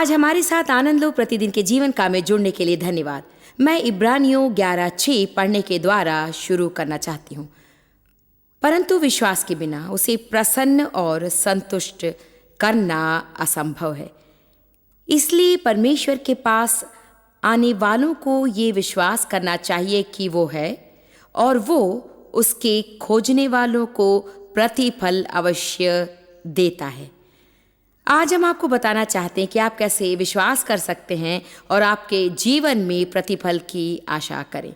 आज हमारे साथ आनंद लो प्रतिदिन के जीवन का में जुड़ने के लिए धन्यवाद। मैं इब्रानियों 11:6 पढ़ने के द्वारा शुरू करना चाहती हूँ। परंतु विश्वास के बिना उसे प्रसन्न और संतुष्ट करना असंभव है। इसलिए परमेश्वर के पास आने वालों को ये विश्वास करना चाहिए कि वो है और वो उसके खोजने वालों को प्रतिफल अवश्य देता है। आज हम आपको बताना चाहते हैं कि आप कैसे विश्वास कर सकते हैं और आपके जीवन में प्रतिफल की आशा करें।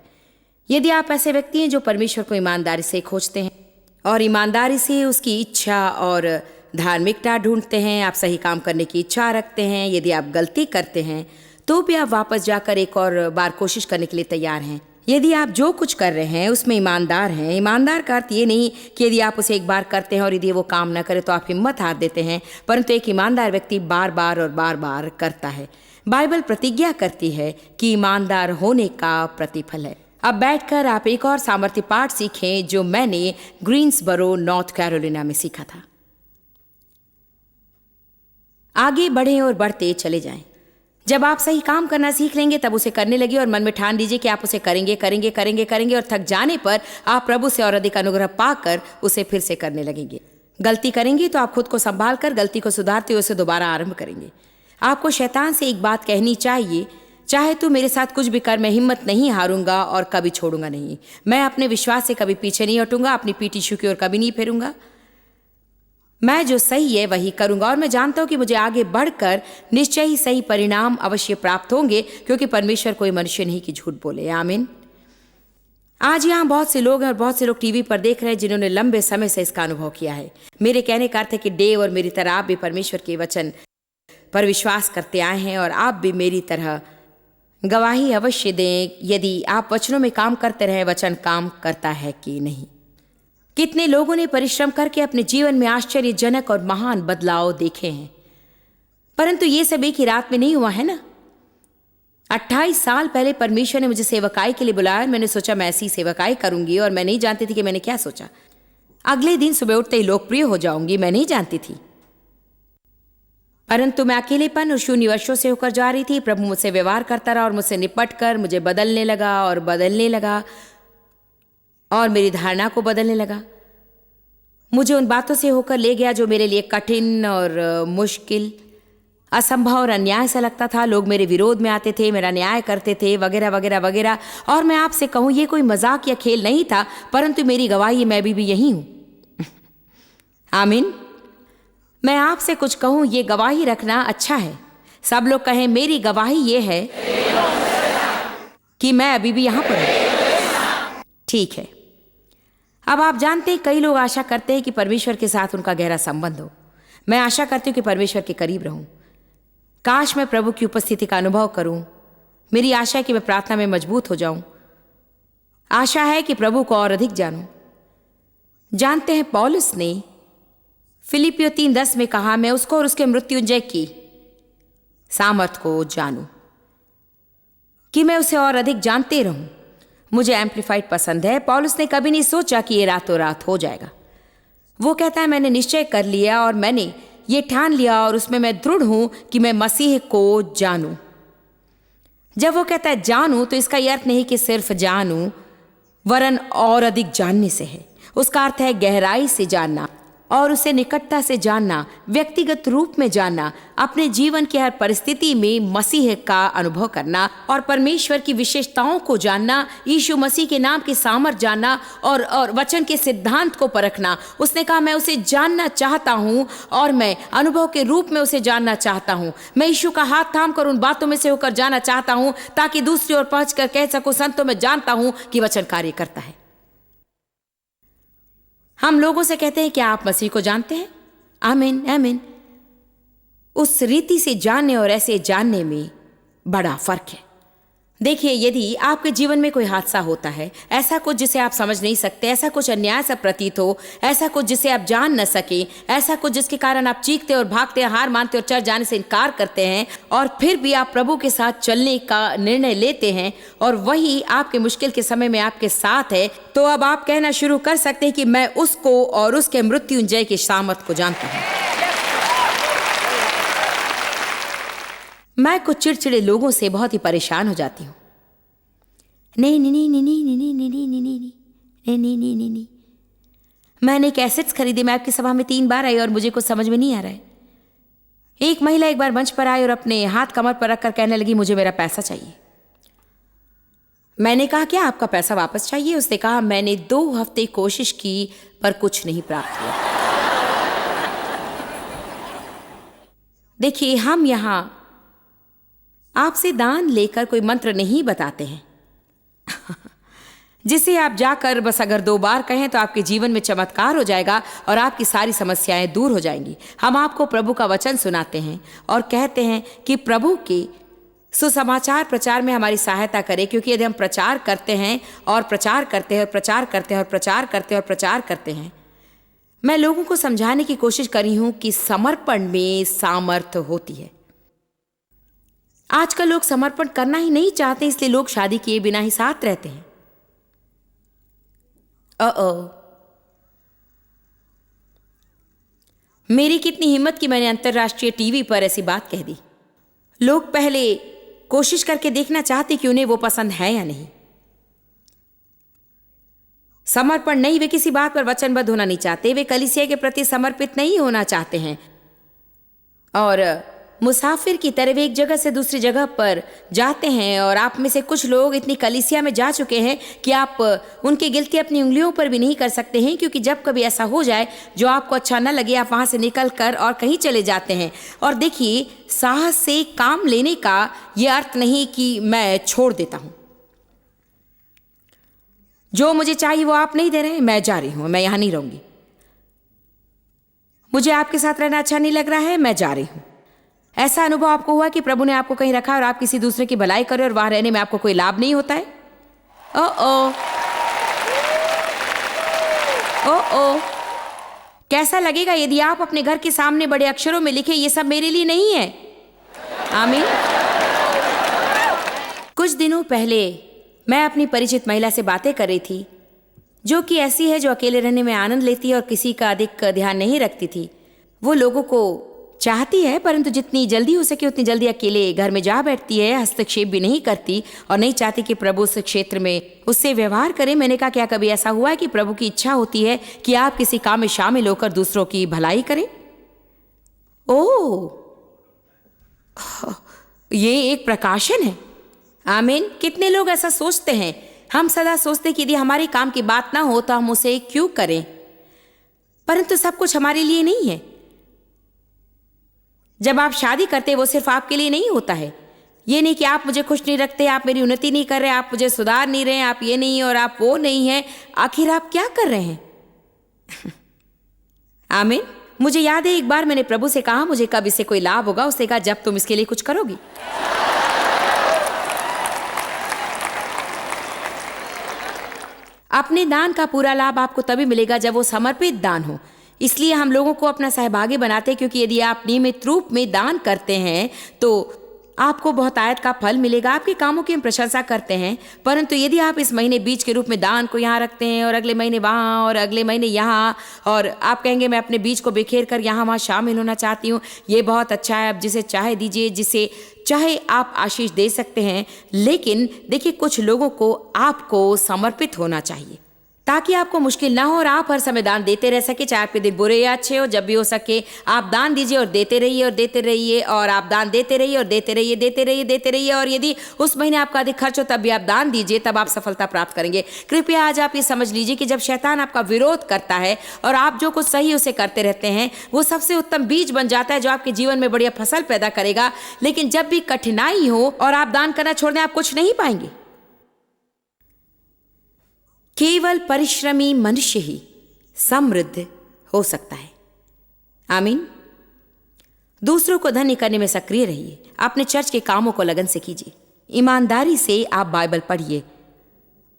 यदि आप ऐसे व्यक्ति हैं जो परमेश्वर को ईमानदारी से खोजते हैं और ईमानदारी से उसकी इच्छा और धार्मिकता ढूंढते हैं, आप सही काम करने की इच्छा रखते हैं, यदि आप गलती करते हैं तो भी आप वापस जाकर एक और बार कोशिश करने के लिए तैयार हैं, यदि आप जो कुछ कर रहे हैं उसमें ईमानदार हैं। ईमानदार का अर्थ ये नहीं कि यदि आप उसे एक बार करते हैं और यदि वो काम न करे तो आप हिम्मत हार देते हैं, परंतु एक ईमानदार व्यक्ति बार बार और बार बार करता है। बाइबल प्रतिज्ञा करती है कि ईमानदार होने का प्रतिफल है। अब बैठकर आप एक और सामर्थ्य पाठ सीखें जो मैंने ग्रीन्सबरो नॉर्थ कैरोलिना में सीखा था। आगे बढ़ें और बढ़ते चले जाएं। जब आप सही काम करना सीख लेंगे तब उसे करने लगिए और मन में ठान लीजिए कि आप उसे करेंगे करेंगे करेंगे करेंगे और थक जाने पर आप प्रभु से और अधिक अनुग्रह पाकर उसे फिर से करने लगेंगे। गलती करेंगे तो आप खुद को संभाल कर गलती को सुधारते हुए उसे दोबारा आरंभ करेंगे। आपको शैतान से एक बात कहनी चाहिए, चाहे तू मेरे साथ कुछ भी कर, मैं हिम्मत नहीं हारूंगा और कभी छोड़ूंगा नहीं। मैं अपने विश्वास से कभी पीछे नहीं हटूंगा, अपनी पीठ यीशु की ओर कभी नहीं फेरूंगा। मैं जो सही है वही करूंगा और मैं जानता हूं कि मुझे आगे बढ़कर निश्चय ही सही परिणाम अवश्य प्राप्त होंगे, क्योंकि परमेश्वर कोई मनुष्य नहीं कि झूठ बोले। आमीन। आज यहाँ बहुत से लोग हैं और बहुत से लोग टीवी पर देख रहे हैं जिन्होंने लंबे समय से इसका अनुभव किया है। मेरे कहने का अर्थ है कि डेव और मेरी तरह आप भी परमेश्वर के वचन पर विश्वास करते आए हैं और आप भी मेरी तरह गवाही अवश्य दें यदि आप वचनों में काम करते रहे, वचन काम करता है कि नहीं। कितने लोगों ने परिश्रम करके अपने जीवन में आश्चर्यजनक और महान बदलाव देखे हैं, परंतु ये सब एक ही रात में नहीं हुआ है ना। 28 साल पहले परमेश्वर ने मुझे सेवकाई के लिए बुलाया और मैंने सोचा मैं ऐसी सेवकाई करूंगी और मैं नहीं जानती थी कि मैंने क्या सोचा। अगले दिन सुबह उठते ही लोकप्रिय हो जाऊंगी, मैं नहीं जानती थी, परंतु मैं अकेलेपन और शून्य वर्षों से होकर जा रही थी। प्रभु मुझसे व्यवहार करता रहा और मुझसे निपट कर मुझे बदलने लगा और बदलने लगा और मेरी धारणा को बदलने लगा। मुझे उन बातों से होकर ले गया जो मेरे लिए कठिन और मुश्किल, असंभव और अन्याय सा लगता था। लोग मेरे विरोध में आते थे, मेरा न्याय करते थे, वगैरह वगैरह वगैरह। और मैं आपसे कहूँ ये कोई मजाक या खेल नहीं था, परंतु मेरी गवाही मैं भी यही हूँ। आमीन। मैं आपसे कुछ कहूँ, ये गवाही रखना अच्छा है। सब लोग कहें मेरी गवाही ये है कि मैं अभी भी यहाँ पर हूँ। ठीक है। अब आप जानते हैं कई लोग आशा करते हैं कि परमेश्वर के साथ उनका गहरा संबंध हो। मैं आशा करती हूँ कि परमेश्वर के करीब रहूं। काश मैं प्रभु की उपस्थिति का अनुभव करूं। मेरी आशा है कि मैं प्रार्थना में मजबूत हो जाऊं। आशा है कि प्रभु को और अधिक जानूं। जानते हैं पौलुस ने फिलिपियों 3:10 में कहा, मैं उसको और उसके मृत्युंजय की सामर्थ को जानूं, कि मैं उसे और अधिक जानते रहूं। मुझे एम्प्लीफाइड पसंद है। पौलुस ने कभी नहीं सोचा कि ये रातों रात हो जाएगा। वो कहता है मैंने निश्चय कर लिया और मैंने ये ठान लिया और उसमें मैं दृढ़ हूं कि मैं मसीह को जानूं। जब वो कहता है जानूं तो इसका यह अर्थ नहीं कि सिर्फ जानूं, वरन और अधिक जानने से है। उसका अर्थ है गहराई से जानना और उसे निकटता से जानना, व्यक्तिगत रूप में जानना, अपने जीवन की हर परिस्थिति में मसीह का अनुभव करना और परमेश्वर की विशेषताओं को जानना, यीशु मसीह के नाम की सामर्थ जानना और वचन के सिद्धांत को परखना। उसने कहा मैं उसे जानना चाहता हूं और मैं अनुभव के रूप में उसे जानना चाहता हूं। मैं यीशु का हाथ थाम कर उन बातों में से होकर जाना चाहता हूं ताकि दूसरी ओर पहुंच कर कह सकूं, संतों में जानता हूं कि वचन कार्य करता है। हम लोगों से कहते हैं क्या आप मसीह को जानते हैं? आमीन आमीन। उस रीति से जानने और ऐसे जानने में बड़ा फर्क है। देखिए, यदि आपके जीवन में कोई हादसा होता है, ऐसा कुछ जिसे आप समझ नहीं सकते, ऐसा कुछ अन्याय सा प्रतीत हो, ऐसा कुछ जिसे आप जान न सके, ऐसा कुछ जिसके कारण आप चीखते और भागते, हार मानते और चढ़ जाने से इनकार करते हैं और फिर भी आप प्रभु के साथ चलने का निर्णय लेते हैं और वही आपके मुश्किल के समय में आपके साथ है, तो अब आप कहना शुरू कर सकते हैं कि मैं उसको और उसके मृत्युंजय की सामर्थ को जानता हूं। मैं कुछ चिड़चिड़े लोगों से बहुत ही परेशान हो जाती हूँ। नहीं नहीं नहीं नहीं नहीं नहीं नहीं नहीं नहीं नहीं नहीं नहीं नहीं नहीं नहीं। मैंने कैसेट्स खरीदे, मैं आपकी सभा में 3 बार आई और मुझे कुछ समझ में नहीं आ रहा है। एक महिला एक बार मंच पर आई और अपने हाथ कमर पर रखकर कहने लगी, मुझे मेरा पैसा चाहिए। मैंने कहा, क्या आपका पैसा वापस चाहिए? उसने कहा, मैंने 2 हफ्ते कोशिश की पर कुछ नहीं प्राप्त हुआ। देखिए, हम यहां आपसे दान लेकर कोई मंत्र नहीं बताते हैं जिसे आप जाकर बस अगर 2 बार कहें तो आपके जीवन में चमत्कार हो जाएगा और आपकी सारी समस्याएं दूर हो जाएंगी। हम आपको प्रभु का वचन सुनाते हैं और कहते हैं कि प्रभु के सुसमाचार प्रचार में हमारी सहायता करें, क्योंकि यदि हम प्रचार करते हैं और प्रचार करते हैं और प्रचार करते हैं और प्रचार करते हैं और प्रचार करते हैं, मैं लोगों को समझाने की कोशिश करी हूं कि समर्पण में सामर्थ्य होती है। आजकल लोग समर्पण करना ही नहीं चाहते, इसलिए लोग शादी किए बिना ही साथ रहते हैं। मेरी कितनी हिम्मत कि मैंने अंतर्राष्ट्रीय टीवी पर ऐसी बात कह दी। लोग पहले कोशिश करके देखना चाहते कि उन्हें वो पसंद है या नहीं। समर्पण नहीं, वे किसी बात पर वचनबद्ध होना नहीं चाहते, वे कलीसिया के प्रति समर्पित नहीं होना चाहते हैं। और मुसाफिर की तरह वे एक जगह से दूसरी जगह पर जाते हैं और आप में से कुछ लोग इतनी कलीसिया में जा चुके हैं कि आप उनकी गिनती अपनी उंगलियों पर भी नहीं कर सकते हैं, क्योंकि जब कभी ऐसा हो जाए जो आपको अच्छा न लगे, आप वहां से निकल कर और कहीं चले जाते हैं। और देखिए, साहस से काम लेने का यह अर्थ नहीं कि मैं छोड़ देता हूं। जो मुझे चाहिए वो आप नहीं दे रहे हैं, मैं जा रही हूं, मैं यहां नहीं रहूंगी। मुझे आपके साथ रहना अच्छा नहीं लग रहा है, मैं जा रही हूं। ऐसा अनुभव आपको हुआ कि प्रभु ने आपको कहीं रखा और आप किसी दूसरे की भलाई करें और वहां रहने में आपको कोई लाभ नहीं होता है? ओ कैसा लगेगा यदि आप अपने घर के सामने बड़े अक्षरों में लिखे, ये सब मेरे लिए नहीं है। आमीन। कुछ दिनों पहले मैं अपनी परिचित महिला से बातें कर रही थी, जो कि ऐसी है जो अकेले रहने में आनंद लेती है और किसी का अधिक ध्यान नहीं रखती थी। वो लोगों को चाहती है, परंतु जितनी जल्दी हो सके उतनी जल्दी अकेले घर में जा बैठती है, हस्तक्षेप भी नहीं करती और नहीं चाहती कि प्रभु उस क्षेत्र में उससे व्यवहार करे। मैंने कहा, क्या कभी ऐसा हुआ है कि प्रभु की इच्छा होती है कि आप किसी काम में शामिल होकर दूसरों की भलाई करें? ये एक प्रकाशन है। आमीन। कितने लोग ऐसा सोचते हैं? हम सदा सोचते कि यदि हमारे काम की बात ना हो तो हम उसे क्यों करें, परंतु सब कुछ हमारे लिए नहीं है। जब आप शादी करते वो सिर्फ आपके लिए नहीं होता है। ये नहीं कि आप मुझे खुश नहीं रखते, आप मेरी उन्नति नहीं कर रहे, आप मुझे सुधार नहीं रहे, आप ये नहीं और आप वो नहीं है। आखिर आप क्या कर रहे हैं? आमीन। मुझे याद है एक बार मैंने प्रभु से कहा, मुझे कब इससे कोई लाभ होगा? उसने कहा, जब तुम इसके लिए कुछ करोगी। अपने दान का पूरा लाभ आपको तभी मिलेगा जब वो समर्पित दान हो। इसलिए हम लोगों को अपना सहभागी बनाते हैं, क्योंकि यदि आप नियमित रूप में दान करते हैं तो आपको बहुत आयत का फल मिलेगा। आपके कामों की हम प्रशंसा करते हैं, परंतु यदि आप इस महीने बीज के रूप में दान को यहाँ रखते हैं और अगले महीने वहाँ और अगले महीने यहाँ, और आप कहेंगे मैं अपने बीज को बिखेर कर यहाँ वहाँ शामिल होना चाहती हूँ, ये बहुत अच्छा है, आप जिसे चाहे दीजिए, जिसे चाहे आप आशीष दे सकते हैं। लेकिन देखिए, कुछ लोगों को आपको समर्पित होना चाहिए ताकि आपको मुश्किल ना हो और आप हर समय दान देते रह सके, चाहे आपके दिन बुरे या अच्छे हो। जब भी हो सके आप दान दीजिए और देते रहिए और देते रहिए, और आप दान देते रहिए और देते रहिए, देते रहिए, देते रहिए। और यदि उस महीने आपका अधिक खर्च हो तब भी आप दान दीजिए, तब आप सफलता प्राप्त करेंगे। कृपया आज आप ये समझ लीजिए कि जब शैतान आपका विरोध करता है और आप जो कुछ सही उसे करते रहते हैं, वो सबसे उत्तम बीज बन जाता है जो आपके जीवन में बढ़िया फसल पैदा करेगा। लेकिन जब भी कठिनाई हो और आप दान करना छोड़ दें, आप कुछ नहीं पाएंगे। केवल परिश्रमी मनुष्य ही समृद्ध हो सकता है। आमीन। दूसरों को धन्य करने में सक्रिय रहिए। अपने चर्च के कामों को लगन से कीजिए। ईमानदारी से आप बाइबल पढ़िए।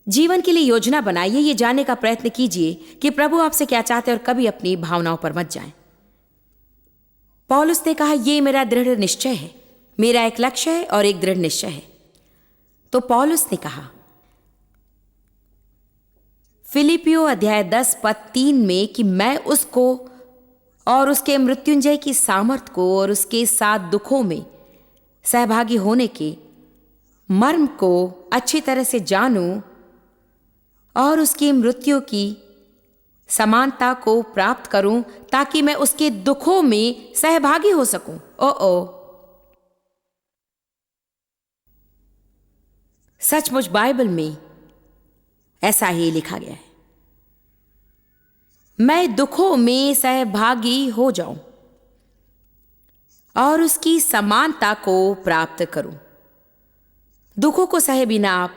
जीवन के लिए योजना बनाइए। ये जानने का प्रयत्न कीजिए कि प्रभु आपसे क्या चाहते हैं और कभी अपनी भावनाओं पर मत जाएं। पौलुस ने कहा, ये मेरा दृढ़ निश्चय है। मेरा एक लक्ष्य है और एक दृढ़ निश्चय है। तो पौलुस ने कहा फिलिपियो अध्याय 10 पद 3 में कि मैं उसको और उसके मृत्युंजय की सामर्थ को और उसके साथ दुखों में सहभागी होने के मर्म को अच्छी तरह से जानूं और उसकी मृत्यु की समानता को प्राप्त करूं ताकि मैं उसके दुखों में सहभागी हो सकूं। ओ सचमुच बाइबल में ऐसा ही लिखा गया है, मैं दुखों में सहभागी हो जाऊं और उसकी समानता को प्राप्त करूं। दुखों को सहे बिना आप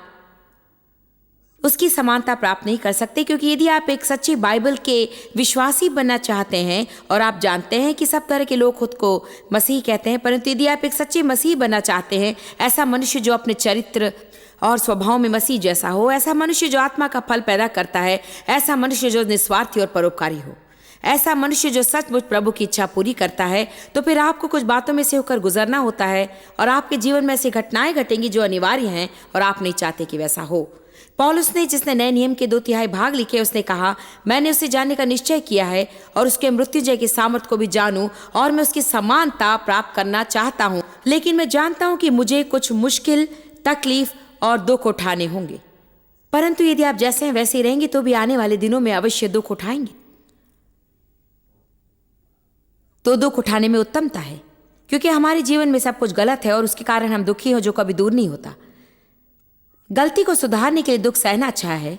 उसकी समानता प्राप्त नहीं कर सकते, क्योंकि यदि आप एक सच्ची बाइबल के विश्वासी बनना चाहते हैं, और आप जानते हैं कि सब तरह के लोग खुद को मसीह कहते हैं, परंतु यदि आप एक सच्चे मसीह बनना चाहते हैं, ऐसा मनुष्य जो अपने चरित्र और स्वभाव में मसीह जैसा हो, ऐसा मनुष्य जो आत्मा का फल पैदा करता है, ऐसा मनुष्य जो निस्वार्थी और परोपकारी हो, ऐसा मनुष्य जो सचमुच प्रभु की इच्छा पूरी करता है, तो फिर आपको कुछ बातों में से होकर गुजरना होता है और आपके जीवन में ऐसी घटनाएं घटेंगी जो अनिवार्य हैं और आप नहीं चाहते कि वैसा हो। पौलुस ने, जिसने नए नियम के 2/3 भाग लिखे, उसने कहा, मैंने उसे जानने का निश्चय किया है और उसके मृत्युंजय की सामर्थ को भी जानूं और मैं उसकी समानता प्राप्त करना चाहता हूं। लेकिन मैं जानता हूं कि मुझे कुछ मुश्किल, तकलीफ और दुख उठाने होंगे, परंतु यदि आप जैसे हैं वैसे ही रहेंगे तो भी आने वाले दिनों में अवश्य दुख उठाएंगे। तो दुख उठाने में उत्तमता है, क्योंकि हमारे जीवन में सब कुछ गलत है और उसके कारण हम दुखी हो, जो कभी दूर नहीं होता। गलती को सुधारने के लिए दुख सहना अच्छा है,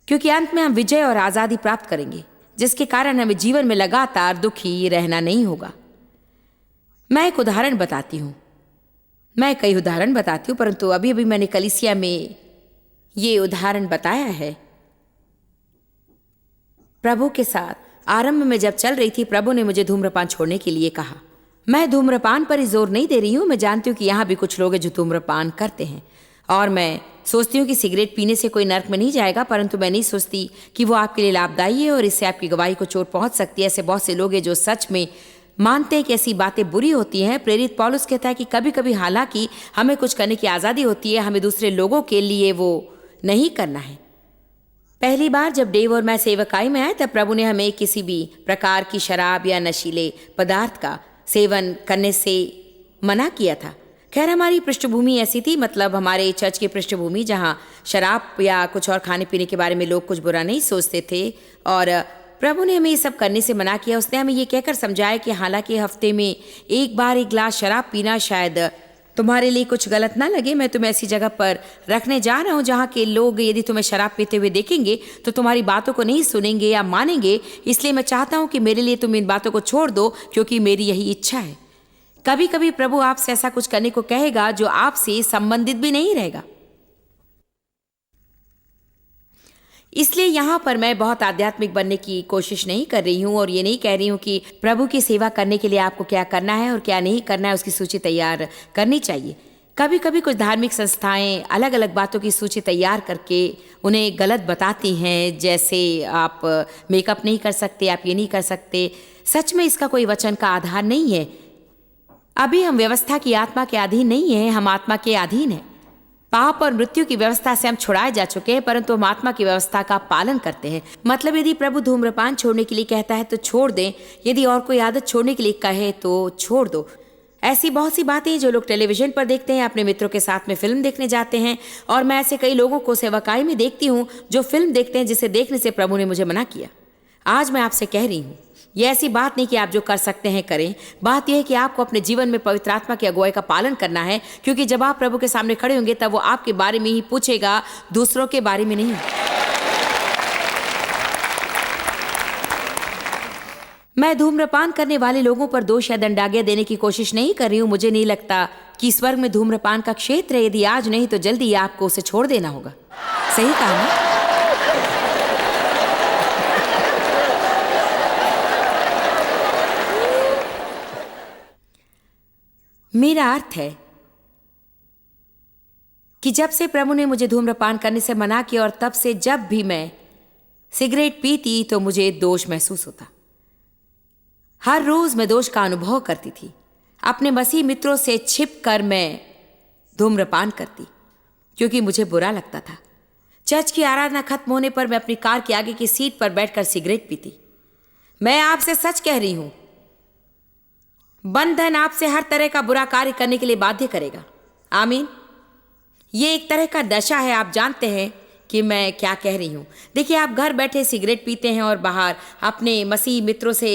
क्योंकि अंत में हम विजय और आजादी प्राप्त करेंगे, जिसके कारण हमें जीवन में लगातार दुखी रहना नहीं होगा। मैं एक उदाहरण बताती हूं, मैं कई उदाहरण बताती हूं, परंतु अभी अभी मैंने कलीसिया में ये उदाहरण बताया है। प्रभु के साथ आरंभ में जब चल रही थी, प्रभु ने मुझे धूम्रपान छोड़ने के लिए कहा। मैं धूम्रपान पर ही जोर नहीं दे रही हूं, मैं जानती हूं कि यहां भी कुछ लोग हैं जो धूम्रपान करते हैं, और मैं सोचती हूँ कि सिगरेट पीने से कोई नर्क में नहीं जाएगा, परंतु मैं नहीं सोचती कि वो आपके लिए लाभदायी है और इससे आपकी गवाही को चोट पहुंच सकती है। ऐसे बहुत से लोग हैं जो सच में मानते हैं कि ऐसी बातें बुरी होती हैं। प्रेरित पौलुस कहता है कि कभी कभी हालांकि हमें कुछ करने की आज़ादी होती है, हमें दूसरे लोगों के लिए वो नहीं करना है। पहली बार जब डेव और मैं सेवकाई में आए, तब प्रभु ने हमें किसी भी प्रकार की शराब या नशीले पदार्थ का सेवन करने से मना किया था। खैर, हमारी पृष्ठभूमि ऐसी थी, मतलब हमारे चर्च की पृष्ठभूमि, जहाँ शराब या कुछ और खाने पीने के बारे में लोग कुछ बुरा नहीं सोचते थे, और प्रभु ने हमें ये सब करने से मना किया। उसने हमें ये कहकर समझाया कि हालांकि हफ्ते में एक बार एक गिलास शराब पीना शायद तुम्हारे लिए कुछ गलत ना लगे, मैं तुम्हें ऐसी जगह पर रखने जा रहा हूँ जहाँ के लोग यदि तुम्हें शराब पीते हुए देखेंगे तो तुम्हारी बातों को नहीं सुनेंगे या मानेंगे। इसलिए मैं चाहता हूँ कि मेरे लिए तुम इन बातों को छोड़ दो, क्योंकि मेरी यही इच्छा है। कभी कभी प्रभु आपसे ऐसा कुछ करने को कहेगा जो आपसे संबंधित भी नहीं रहेगा। इसलिए यहाँ पर मैं बहुत आध्यात्मिक बनने की कोशिश नहीं कर रही हूँ और ये नहीं कह रही हूँ कि प्रभु की सेवा करने के लिए आपको क्या करना है और क्या नहीं करना है उसकी सूची तैयार करनी चाहिए। कभी कभी कुछ धार्मिक संस्थाएं अलग अलग बातों की सूची तैयार करके उन्हें गलत बताती हैं, जैसे आप मेकअप नहीं कर सकते, आप ये नहीं कर सकते। सच में इसका कोई वचन का आधार नहीं है। अभी हम व्यवस्था की आत्मा के अधीन नहीं हैं, हम आत्मा के अधीन हैं। पाप और मृत्यु की व्यवस्था से हम छुड़ाए जा चुके हैं, परंतु हम आत्मा की व्यवस्था का पालन करते हैं। मतलब यदि प्रभु धूम्रपान छोड़ने के लिए कहता है तो छोड़ दें, यदि और कोई आदत छोड़ने के लिए कहे तो छोड़ दो। ऐसी बहुत सी बातें जो लोग टेलीविजन पर देखते हैं, अपने मित्रों के साथ में फिल्म देखने जाते हैं, और मैं ऐसे कई लोगों को सेवकाई में देखती हूँ जो फिल्म देखते हैं जिसे देखने से प्रभु ने मुझे मना किया। आज मैं आपसे कह रही हूँ, यह ऐसी बात नहीं कि आप जो कर सकते हैं करें। बात यह है कि आपको अपने जीवन में पवित्र आत्मा की अगुवाई का पालन करना है, क्योंकि जब आप प्रभु के सामने खड़े होंगे तब वो आपके बारे में ही पूछेगा, दूसरों के बारे में नहीं। मैं धूम्रपान करने वाले लोगों पर दोष या दंडाज्ञा देने की कोशिश नहीं कर रही हूँ। मुझे नहीं लगता कि स्वर्ग में धूम्रपान का क्षेत्र है। यदि आज नहीं तो जल्दी ही आपको उसे छोड़ देना होगा। सही कहा ना? मेरा अर्थ है कि जब से प्रभु ने मुझे धूम्रपान करने से मना किया, और तब से जब भी मैं सिगरेट पीती तो मुझे दोष महसूस होता। हर रोज मैं दोष का अनुभव करती थी। अपने मसीह मित्रों से छिपकर मैं धूम्रपान करती, क्योंकि मुझे बुरा लगता था। चर्च की आराधना खत्म होने पर मैं अपनी कार के आगे की सीट पर बैठकर सिगरेट पीती। मैं आपसे सच कह रही हूं, बंधन आपसे हर तरह का बुरा कार्य करने के लिए बाध्य करेगा। आमीन। ये एक तरह का नशा है। आप जानते हैं कि मैं क्या कह रही हूं। देखिए, आप घर बैठे सिगरेट पीते हैं और बाहर अपने मसीह मित्रों से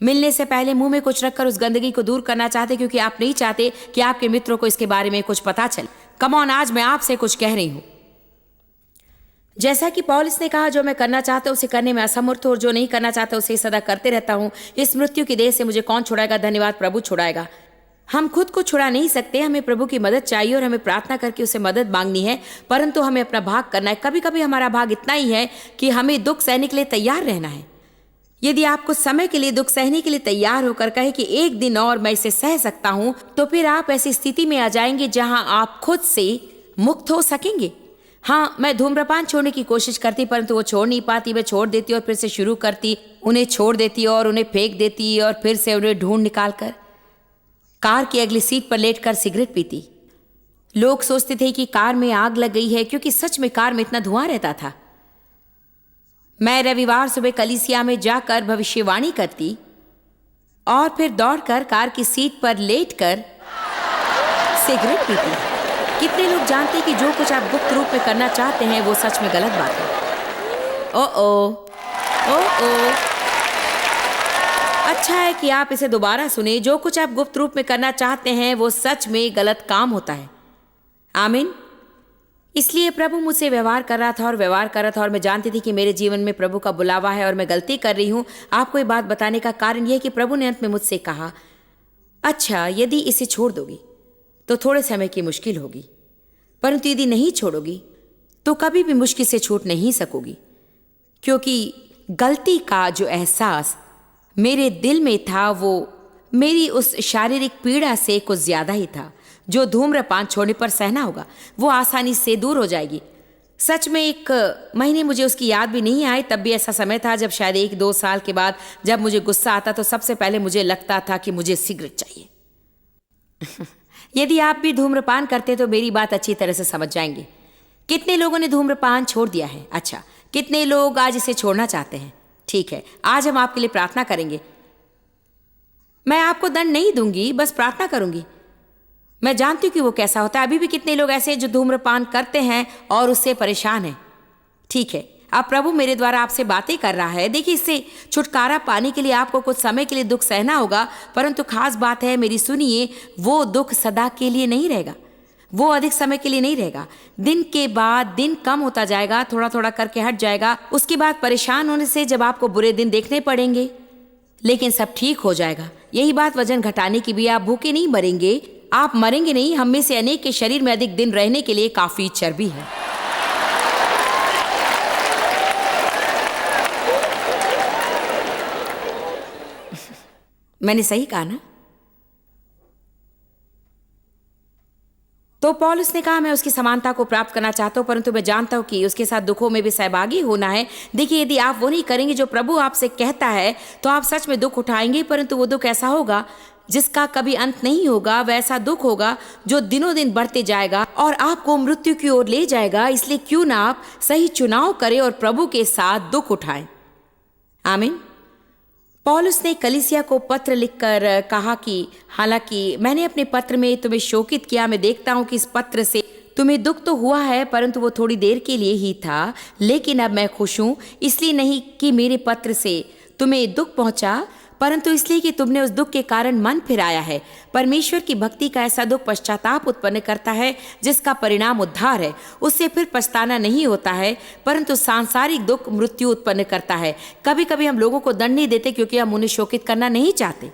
मिलने से पहले मुंह में कुछ रखकर उस गंदगी को दूर करना चाहते, क्योंकि आप नहीं चाहते कि आपके मित्रों को इसके बारे में कुछ पता चले। कम ऑन, आज मैं आपसे कुछ कह रही हूं। जैसा कि पौलुस ने कहा, जो मैं करना चाहता हूं उसे करने में असमर्थ हूं और जो नहीं करना चाहता उसे सदा करते रहता हूं। इस मृत्यु की देह से मुझे कौन छुड़ाएगा? धन्यवाद, प्रभु छुड़ाएगा। हम खुद को छुड़ा नहीं सकते, हमें प्रभु की मदद चाहिए और हमें प्रार्थना करके उसे मदद मांगनी है, परंतु हमें अपना भाग करना है। कभी कभी हमारा भाग इतना ही है कि हमें दुख सहने के लिए तैयार रहना है। यदि आप कुछ समय के लिए दुख सहने के लिए तैयार होकर कहे कि एक दिन और मैं इसे सह सकता हूं, तो फिर आप ऐसी स्थिति में आ जाएंगे जहां आप खुद से मुक्त हो सकेंगे। हाँ, मैं धूम्रपान छोड़ने की कोशिश करती, परंतु वो छोड़ नहीं पाती। मैं छोड़ देती और फिर से शुरू करती, उन्हें छोड़ देती और उन्हें फेंक देती और फिर से उन्हें ढूंढ निकाल कर कार की अगली सीट पर लेटकर सिगरेट पीती। लोग सोचते थे कि कार में आग लग गई है, क्योंकि सच में कार में इतना धुआं रहता था। मैं रविवार सुबह कलीसिया में जाकर भविष्यवाणी करती और फिर दौड़कर कार की सीट पर लेटकर सिगरेट पीती। कितने लोग जानते हैं कि जो कुछ आप गुप्त रूप में करना चाहते हैं वो सच में गलत बात है। ओ अच्छा है कि आप इसे दोबारा सुने। जो कुछ आप गुप्त रूप में करना चाहते हैं वो सच में गलत काम होता है। आमीन। इसलिए प्रभु मुझसे व्यवहार कर रहा था और मैं जानती थी कि मेरे जीवन में प्रभु का बुलावा है और मैं गलती कर रही हूं। आपको ये बात बताने का कारण यह है कि प्रभु ने अंत में मुझसे कहा, अच्छा, यदि इसे छोड़ दोगी तो थोड़े समय की मुश्किल होगी, परंतु यदि नहीं छोड़ोगी तो कभी भी मुश्किल से छूट नहीं सकोगी, क्योंकि गलती का जो एहसास मेरे दिल में था वो मेरी उस शारीरिक पीड़ा से कुछ ज्यादा ही था जो धूम्रपान छोड़ने पर सहना होगा। वो आसानी से दूर हो जाएगी। सच में 1 महीने मुझे उसकी याद भी नहीं आई। तब भी ऐसा समय था जब शायद 1-2 साल के बाद जब मुझे गुस्सा आता तो सबसे पहले मुझे लगता था कि मुझे सिगरेट चाहिए। यदि आप भी धूम्रपान करते तो मेरी बात अच्छी तरह से समझ जाएंगे। कितने लोगों ने धूम्रपान छोड़ दिया है? अच्छा, कितने लोग आज इसे छोड़ना चाहते हैं? ठीक है, आज हम आपके लिए प्रार्थना करेंगे। मैं आपको दंड नहीं दूंगी, बस प्रार्थना करूंगी। मैं जानती हूं कि वो कैसा होता है। अभी भी कितने लोग ऐसे जो धूम्रपान करते हैं और उससे परेशान हैं। ठीक है, अब प्रभु मेरे द्वारा आपसे बातें कर रहा है। देखिए, इससे छुटकारा पाने के लिए आपको कुछ समय के लिए दुख सहना होगा, परंतु खास बात है, मेरी सुनिए, वो दुख सदा के लिए नहीं रहेगा, वो अधिक समय के लिए नहीं रहेगा। दिन के बाद दिन कम होता जाएगा, थोड़ा थोड़ा करके हट जाएगा। उसके बाद परेशान होने से जब आपको बुरे दिन देखने पड़ेंगे, लेकिन सब ठीक हो जाएगा। यही बात वजन घटाने की भी। आप भूखे नहीं मरेंगे, आप मरेंगे नहीं। हम में से अनेक के शरीर में अधिक दिन रहने के लिए काफी चर्बी है। मैंने सही कहा ना? तो पौलुस ने कहा, मैं उसकी समानता को प्राप्त करना चाहता हूं, परंतु मैं जानता हूं कि उसके साथ दुखों में भी सहभागी होना है। देखिए, यदि आप वो नहीं करेंगे जो प्रभु आपसे कहता है, तो आप सच में दुख उठाएंगे, परंतु वो दुख ऐसा होगा जिसका कभी अंत नहीं होगा। वैसा दुख होगा जो दिनों दिन बढ़ते जाएगा और आपको मृत्यु की ओर ले जाएगा। इसलिए क्यों ना आप सही चुनाव करें और प्रभु के साथ दुख उठाएं। आमीन। पौलुस ने कलीसिया को पत्र लिखकर कहा कि हालांकि मैंने अपने पत्र में तुम्हें शोकित किया, मैं देखता हूं कि इस पत्र से तुम्हें दुख तो हुआ है, परंतु वो थोड़ी देर के लिए ही था। लेकिन अब मैं खुश हूं, इसलिए नहीं कि मेरे पत्र से तुम्हें दुख पहुंचा, परंतु इसलिए कि तुमने उस दुख के कारण मन फिराया है। परमेश्वर की भक्ति का ऐसा दुख पश्चाताप उत्पन्न करता है जिसका परिणाम उद्धार है। उससे फिर पछताना नहीं होता है, परंतु सांसारिक दुख मृत्यु उत्पन्न करता है। कभी कभी हम लोगों को दंड नहीं देते क्योंकि हम उन्हें शोकित करना नहीं चाहते,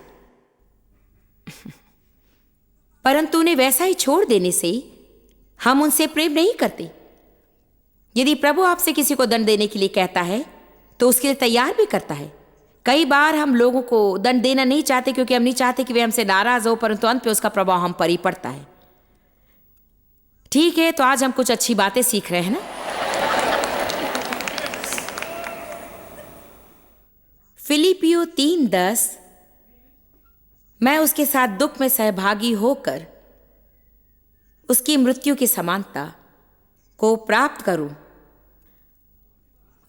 परंतु उन्हें वैसा ही छोड़ देने से हम उनसे प्रेम नहीं करते। यदि प्रभु आपसे किसी को दंड देने के लिए कहता है तो उसके लिए तैयार भी करता है। कई बार हम लोगों को दंड देना नहीं चाहते क्योंकि हम नहीं चाहते कि वे हमसे नाराज हो, परंतु अंत में उसका प्रभाव हम पर ही पड़ता है। ठीक है, तो आज हम कुछ अच्छी बातें सीख रहे हैं ना। फिलिपियो 3:10, मैं उसके साथ दुख में सहभागी होकर उसकी मृत्यु की समानता को प्राप्त करूं।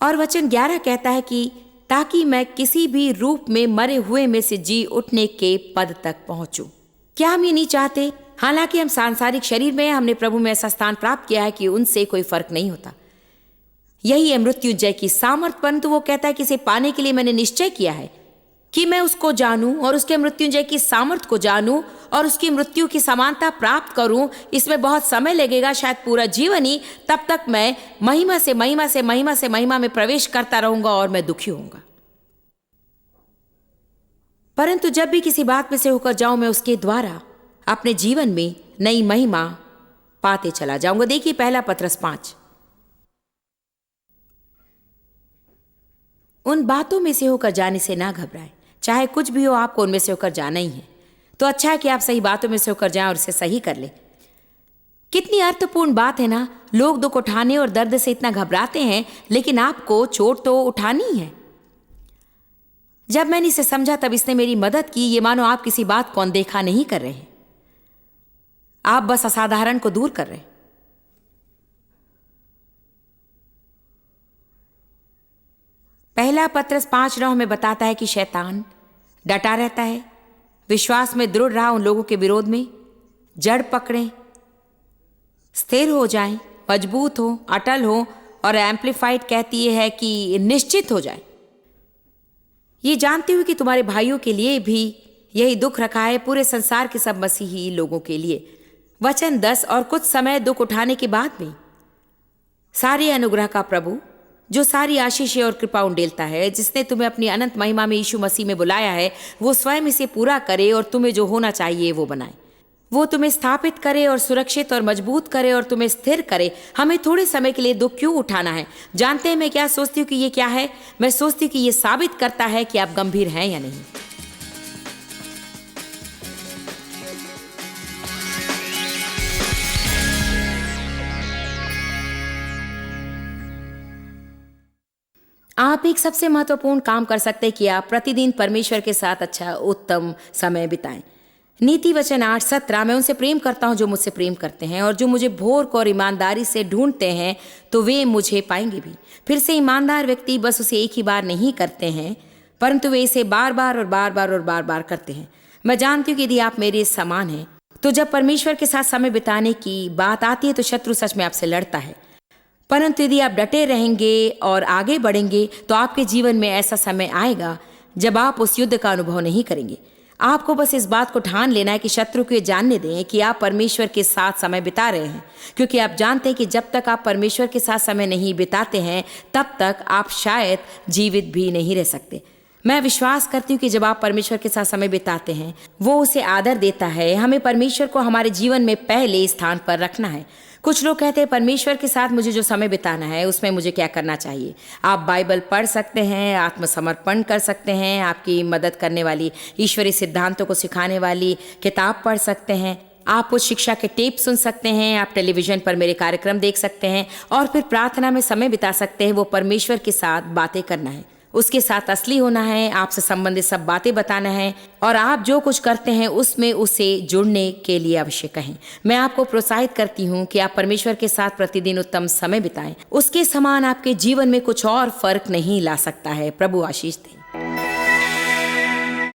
और वचन 11 कहता है कि ताकि मैं किसी भी रूप में मरे हुए में से जी उठने के पद तक पहुंचूं। क्या हम ये नहीं चाहते? हालांकि हम सांसारिक शरीर में हैं, हमने प्रभु में ऐसा स्थान प्राप्त किया है कि उनसे कोई फर्क नहीं होता। यही है मृत्युंजय की सामर्थ्य। परंतु वो कहता है कि इसे पाने के लिए मैंने निश्चय किया है कि मैं उसको जानूं और उसके मृत्युंजय की सामर्थ्य को जानूं और उसकी मृत्यु की समानता प्राप्त करूं। इसमें बहुत समय लगेगा, शायद पूरा जीवन ही। तब तक मैं महिमा से महिमा से महिमा से महिमा में प्रवेश करता रहूंगा और मैं दुखी होऊंगा। परंतु जब भी किसी बात में से होकर जाऊं, मैं उसके द्वारा अपने जीवन में नई महिमा पाते चला जाऊंगा। देखिए पहला पत्रस 5। उन बातों में से होकर जाने से ना घबराएं। चाहे कुछ भी हो, आपको उनमें से होकर जाना ही है। तो अच्छा है कि आप सही बातों में से होकर जाएं और इसे सही कर लें। कितनी अर्थपूर्ण बात है ना। लोग दुख उठाने और दर्द से इतना घबराते हैं, लेकिन आपको चोट तो उठानी है। जब मैंने इसे समझा तब इसने मेरी मदद की। ये मानो आप किसी बात को अनदेखा नहीं कर रहे हैं, आप बस असाधारण को दूर कर रहे हैं। पहला पत्रस 5:9 में बताता है कि शैतान डटा रहता है, विश्वास में दृढ़ रहा उन लोगों के विरोध में। जड़ पकड़ें, स्थिर हो जाएं, मजबूत हो, अटल हो। और एम्प्लीफाइड कहती है कि निश्चित हो जाए। ये जानते हुए कि तुम्हारे भाइयों के लिए भी यही दुख रखा है, पूरे संसार के सब मसीही लोगों के लिए। वचन 10। और कुछ समय दुख उठाने के बाद भी सारे अनुग्रह का प्रभु, जो सारी आशीष और कृपा उंडेलता है, जिसने तुम्हें अपनी अनंत महिमा में यीशु मसीह में बुलाया है, वो स्वयं इसे पूरा करे और तुम्हें जो होना चाहिए वो बनाए। वो तुम्हें स्थापित करे और सुरक्षित और मजबूत करे और तुम्हें स्थिर करे। हमें थोड़े समय के लिए दुख क्यों उठाना है? जानते हैं मैं क्या सोचती हूँ कि ये क्या है? मैं सोचती हूँ कि ये साबित करता है कि आप गंभीर हैं या नहीं। आप एक सबसे महत्वपूर्ण काम कर सकते हैं कि आप प्रतिदिन परमेश्वर के साथ अच्छा उत्तम समय बिताएं। नीति वचन 8:17। मैं उनसे प्रेम करता हूं जो मुझसे प्रेम करते हैं, और जो मुझे भोर और ईमानदारी से ढूंढते हैं तो वे मुझे पाएंगे भी। फिर से ईमानदार व्यक्ति बस उसे एक ही बार नहीं करते हैं, परंतु वे इसे बार बार और बार बार और बार बार करते हैं। मैं जानती हूँ कि यदि आप मेरे समान हैं, तो जब परमेश्वर के साथ समय बिताने की बात आती है तो शत्रु सच में आपसे लड़ता है। परंतु यदि आप डटे रहेंगे और आगे बढ़ेंगे तो आपके जीवन में ऐसा समय आएगा जब आप उस युद्ध का अनुभव नहीं करेंगे। आपको बस इस बात को ठान लेना है कि शत्रु को ये जानने दें कि आप परमेश्वर के साथ समय बिता रहे हैं, क्योंकि आप जानते हैं कि जब तक आप परमेश्वर के साथ समय नहीं बिताते हैं तब तक आप शायद जीवित भी नहीं रह सकते। मैं विश्वास करती हूँ कि जब आप परमेश्वर के साथ समय बिताते हैं, वो उसे आदर देता है। हमें परमेश्वर को हमारे जीवन में पहले स्थान पर रखना है। कुछ लोग कहते हैं परमेश्वर के साथ मुझे जो समय बिताना है उसमें मुझे क्या करना चाहिए। आप बाइबल पढ़ सकते हैं, आत्मसमर्पण कर सकते हैं, आपकी मदद करने वाली ईश्वरीय सिद्धांतों को सिखाने वाली किताब पढ़ सकते हैं, आप उस शिक्षा के टेप सुन सकते हैं, आप टेलीविज़न पर मेरे कार्यक्रम देख सकते हैं, और फिर प्रार्थना में समय बिता सकते हैं। वो परमेश्वर के साथ बातें करना है, उसके साथ असली होना है, आपसे संबंधित सब बातें बताना है, और आप जो कुछ करते हैं उसमें उसे जुड़ने के लिए अवश्य कहें। मैं आपको प्रोत्साहित करती हूँ कि आप परमेश्वर के साथ प्रतिदिन उत्तम समय बिताएं। उसके समान आपके जीवन में कुछ और फर्क नहीं ला सकता है। प्रभु आशीष दे।